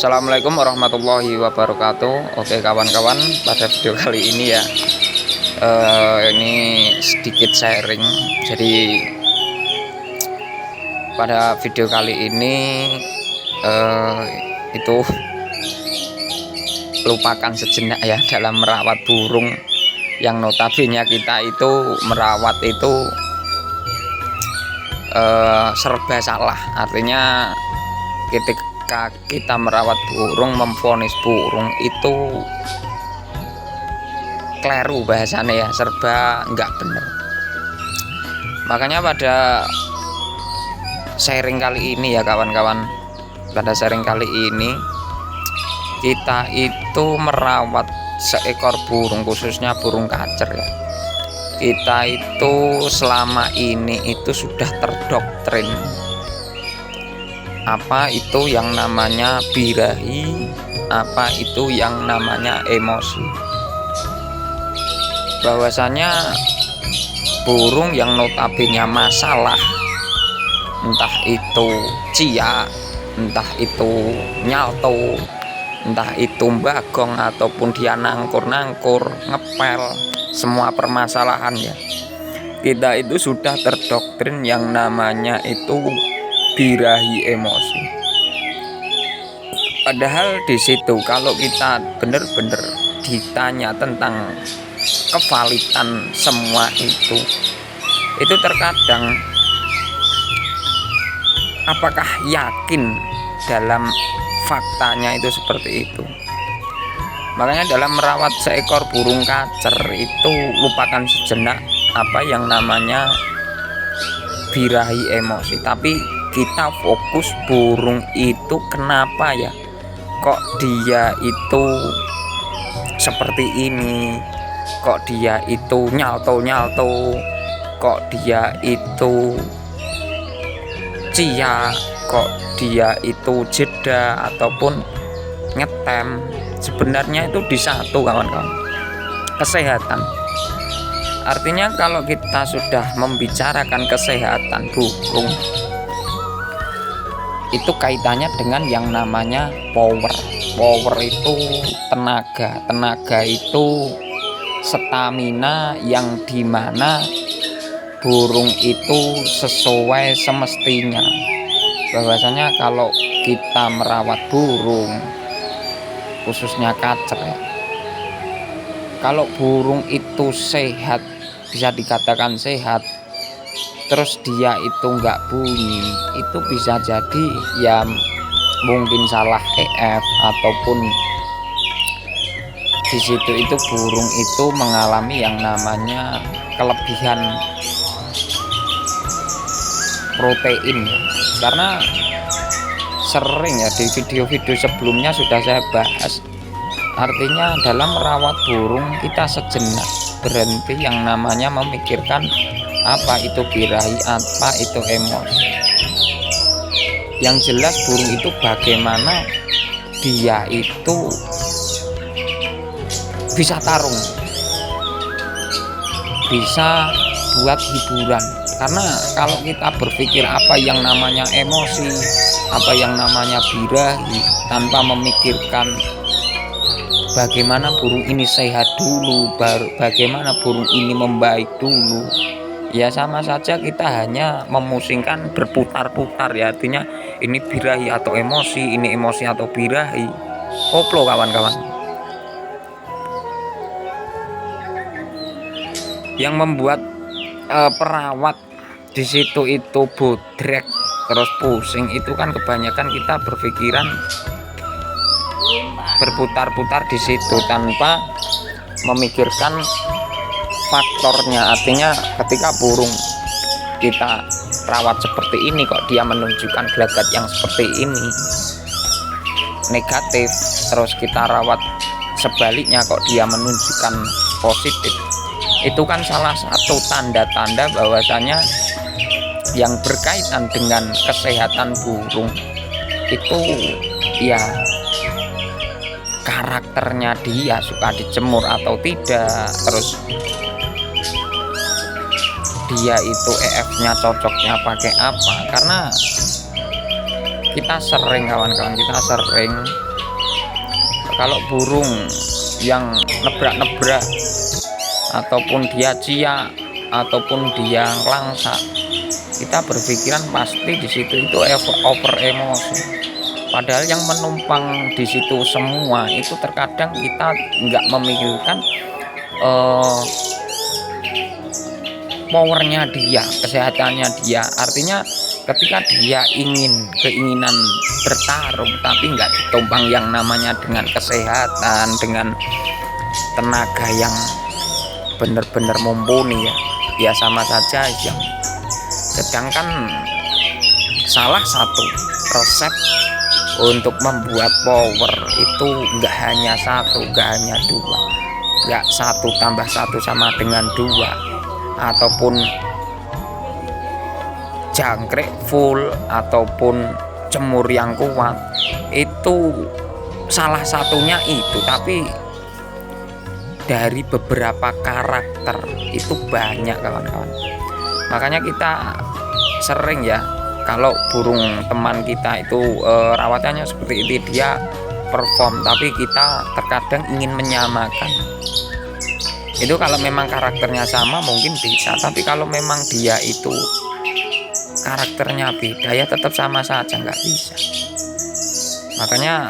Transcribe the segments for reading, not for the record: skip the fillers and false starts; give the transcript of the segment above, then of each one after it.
Assalamualaikum warahmatullahi wabarakatuh. Oke kawan-kawan, pada video kali ini ya ini sedikit sharing. Jadi pada video kali ini itu lupakan sejenak ya dalam merawat burung yang notabene kita itu merawat itu serba salah. Artinya ketika kita merawat burung, memvonis burung itu kleru bahasanya ya, serba nggak bener. Makanya pada sharing kali ini ya kawan-kawan, pada sharing kali ini kita itu merawat seekor burung, khususnya burung kacer ya. Kita itu selama ini itu sudah terdoktrin apa itu yang namanya birahi, apa itu yang namanya emosi. Bahwasanya burung yang notabene masalah, entah itu cia, entah itu nyalto, entah itu bagong, ataupun dia nangkur-nangkur, ngepel, semua permasalahan ya, kita itu sudah terdoktrin yang namanya itu birahi emosi. Padahal di situ kalau kita benar-benar ditanya tentang kevalidan semua itu terkadang apakah yakin dalam faktanya itu seperti itu. Makanya dalam merawat seekor burung kacer itu lupakan sejenak apa yang namanya birahi emosi, tapi kita fokus burung itu kenapa ya kok dia itu seperti ini, kok dia itu nyalto-nyalto, kok dia itu cia, kok dia itu jeda ataupun ngetem. Sebenarnya itu di satu kawan-kawan, kesehatan. Artinya kalau kita sudah membicarakan kesehatan burung, itu kaitannya dengan yang namanya power. Power itu tenaga, tenaga itu stamina yang dimana burung itu sesuai semestinya. Bahwasanya kalau kita merawat burung, khususnya kacer ya, kalau burung itu sehat, bisa dikatakan sehat, terus dia itu nggak bunyi, itu bisa jadi ya mungkin salah EF, ataupun di situ itu burung itu mengalami yang namanya kelebihan protein ya. Karena sering ya di video-video sebelumnya sudah saya bahas, artinya dalam merawat burung kita sejenak berhenti yang namanya memikirkan apa itu birahi, apa itu emosi. Yang jelas burung itu bagaimana dia itu bisa tarung, bisa buat hiburan. Karena kalau kita berpikir apa yang namanya emosi, apa yang namanya birahi, tanpa memikirkan bagaimana burung ini sehat dulu, baru bagaimana burung ini membaik dulu, ya sama saja kita hanya memusingkan berputar-putar ya. Artinya ini birahi atau emosi, ini emosi atau birahi, koplo kawan-kawan. Yang membuat perawat di situ itu bodrek terus pusing itu kan kebanyakan kita berpikiran berputar-putar di situ tanpa memikirkan faktornya. Artinya ketika burung kita rawat seperti ini kok dia menunjukkan gelagat yang seperti ini negatif, terus kita rawat sebaliknya kok dia menunjukkan positif, itu kan salah satu tanda-tanda bahwasanya yang berkaitan dengan kesehatan burung itu ya karakternya dia, suka dicemur atau tidak, terus dia itu EF-nya cocoknya pakai apa. Karena kita sering kawan-kawan, kita sering Kalau burung yang nebrak-nebrak ataupun dia ciak ataupun dia langsa, kita berpikiran pasti di situ itu over emosi. Padahal yang menumpang di situ semua itu terkadang kita nggak memikirkan powernya dia, kesehatannya dia. Artinya ketika dia keinginan bertarung tapi nggak ditumpang yang namanya dengan kesehatan, dengan tenaga yang benar-benar mumpuni ya sama saja yang. Sedangkan salah satu resep untuk membuat power itu nggak hanya satu, nggak hanya dua, nggak 1 tambah 1 sama dengan 2, ataupun jangkrik full ataupun jemur yang kuat. Itu salah satunya itu, tapi dari beberapa karakter itu banyak kawan-kawan. Makanya kita sering ya, kalau burung teman kita itu rawatannya seperti ini, dia perform, tapi kita terkadang ingin menyamakan. Itu kalau memang karakternya sama mungkin bisa, tapi kalau memang dia itu karakternya beda ya tetap sama saja, nggak bisa. Makanya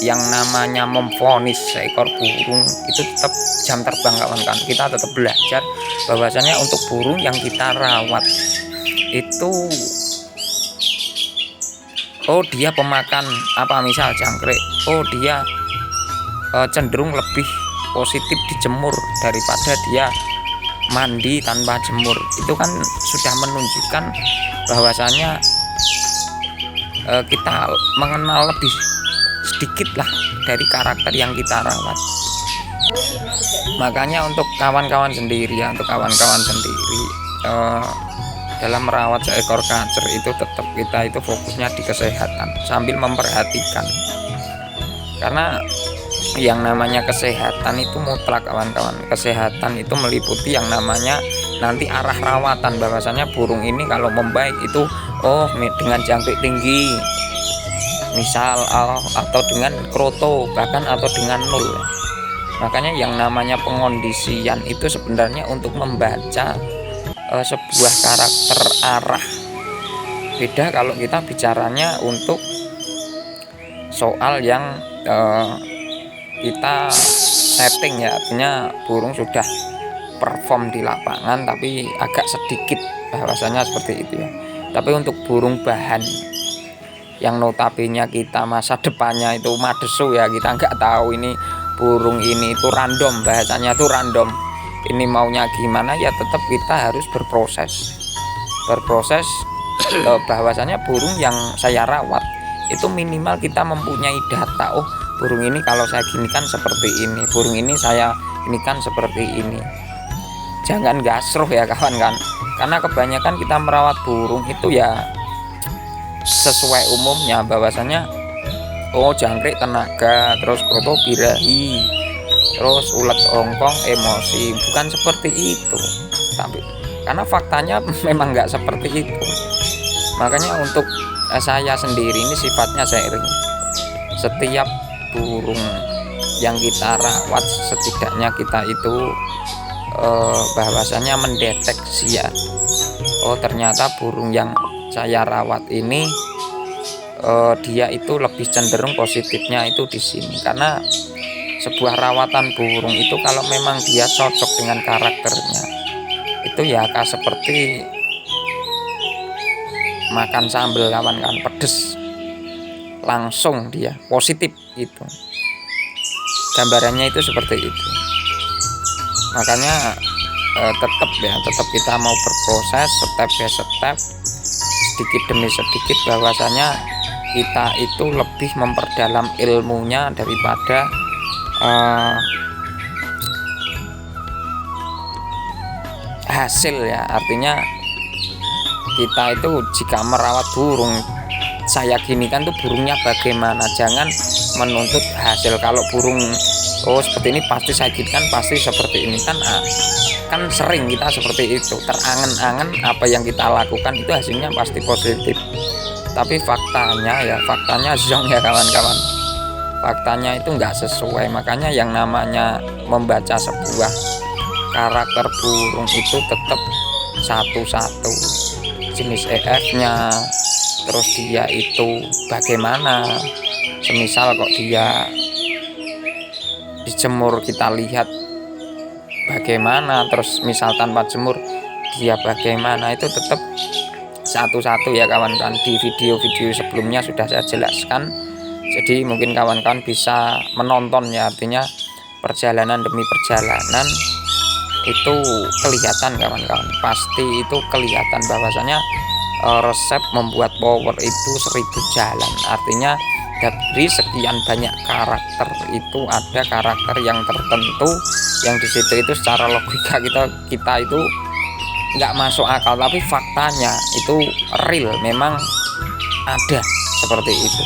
yang namanya memvonis seekor burung itu tetap jam terbang kawan-kawan. Kita tetap belajar bahwasanya untuk burung yang kita rawat itu, oh dia pemakan apa, misal jangkrik, oh dia cenderung lebih positif dijemur daripada dia mandi tanpa jemur. Itu kan sudah menunjukkan bahwasanya kita mengenal lebih sedikit lah dari karakter yang kita rawat. Makanya untuk kawan-kawan sendiri dalam merawat seekor kacer itu tetap kita itu fokusnya di kesehatan sambil memperhatikan, karena yang namanya kesehatan itu mutlak kawan-kawan. Kesehatan itu meliputi yang namanya nanti arah rawatan, bahwasanya burung ini kalau membaik itu dengan jangkrik tinggi misal, atau dengan kroto bahkan atau dengan 0. Makanya yang namanya pengondisian itu sebenarnya untuk membaca sebuah karakter arah. Beda kalau kita bicaranya untuk soal yang kita setting ya, artinya burung sudah perform di lapangan tapi agak sedikit bahwasanya seperti itu ya. Tapi untuk burung bahan yang notabene kita masa depannya itu madesu ya, kita nggak tahu ini burung ini itu random, bahasanya tuh random, ini maunya gimana ya, tetap kita harus berproses bahwasanya burung yang saya rawat itu minimal kita mempunyai data, oh burung ini kalau saya ginikan seperti ini, burung ini saya ginikan seperti ini. Jangan gasroh ya kawan kan, karena kebanyakan kita merawat burung itu ya sesuai umumnya bahwasanya jangkrik tenaga, terus kroto birahi, terus ulet ongkong emosi. Bukan seperti itu, tapi karena faktanya memang nggak seperti itu. Makanya untuk saya sendiri ini sifatnya sharing. Setiap burung yang kita rawat setidaknya kita itu bahwasanya mendeteksi ya, ternyata burung yang saya rawat ini dia itu lebih cenderung positifnya itu di sini. Karena sebuah rawatan burung itu kalau memang dia cocok dengan karakternya itu ya seperti makan sambal kawan-kawan, pedes langsung dia positif gitu. Gambarannya itu seperti itu. Makanya tetap kita mau berproses step by step, sedikit demi sedikit, bahwasanya kita itu lebih memperdalam ilmunya daripada hasil ya. Artinya kita itu jika merawat burung, saya gini kan tuh burungnya bagaimana, jangan menuntut hasil. Kalau burung seperti ini pasti saya gini kan pasti seperti ini kan, kan sering kita seperti itu, terangan-angan apa yang kita lakukan itu hasilnya pasti positif. Tapi faktanya zong ya kawan-kawan, faktanya itu nggak sesuai. Makanya yang namanya membaca sebuah karakter burung itu tetap satu-satu, jenis EF-nya, terus dia itu bagaimana. Semisal kok dia dijemur, kita lihat bagaimana, terus misal tanpa jemur dia bagaimana, itu tetap satu-satu ya kawan-kawan. Di video-video sebelumnya sudah saya jelaskan, jadi mungkin kawan-kawan bisa menonton ya, artinya perjalanan demi perjalanan itu kelihatan kawan-kawan, pasti itu kelihatan bahwasanya resep membuat power itu 1000 jalan. Artinya dari sekian banyak karakter itu ada karakter yang tertentu yang di situ itu secara logika kita itu nggak masuk akal, tapi faktanya itu real, memang ada seperti itu.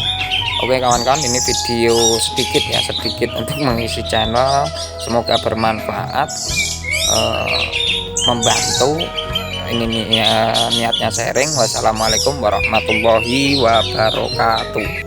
Oke kawan-kawan, ini video sedikit untuk mengisi channel, semoga bermanfaat, membantu. Ini niatnya sharing. Wassalamualaikum warahmatullahi wabarakatuh.